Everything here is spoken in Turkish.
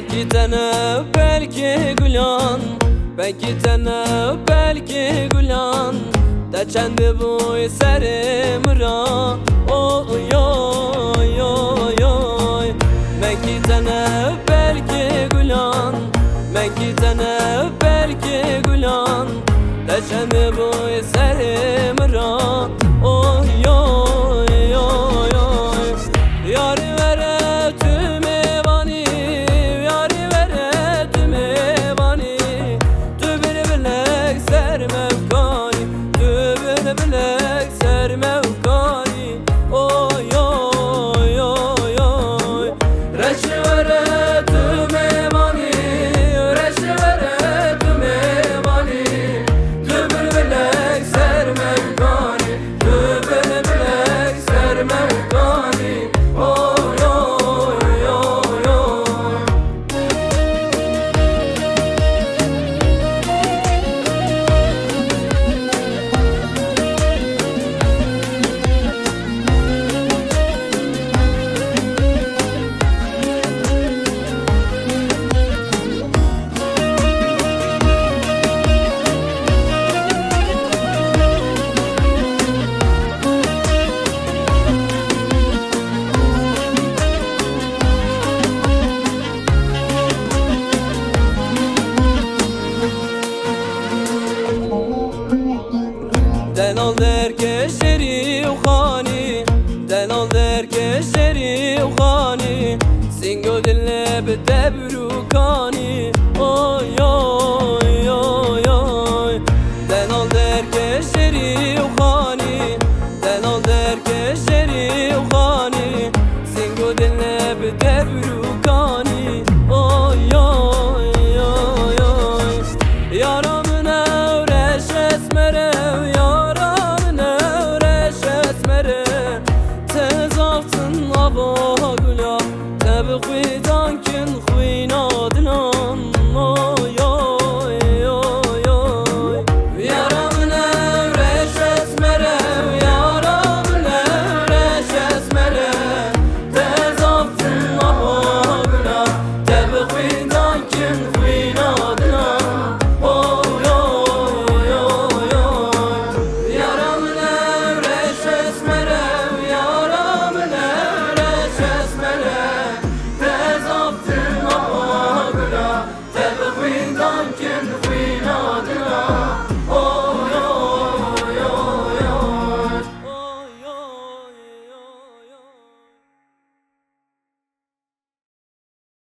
Belki tane belki gülan, belki tane belki gülan. Da çendi bu serim ra, oy oy oy oy. Belki tane belki gülan, belki tane belki gülan. Da çendi bu serim ra, oy oy oy oy. Yar vere tüme bani, yar vere tüme bani. Tübür bilek serme kani, tübür bilek serme kani. Oy oy oy oy. Reş vere tüme bani, reş vere tüme bani. Tübür bilek serme kani, tübür bilek serme kani. Oy oy oy oy. دلال در کشری و خانی، دلال در کشری و خانی. سینگو دل به دبرو کانی.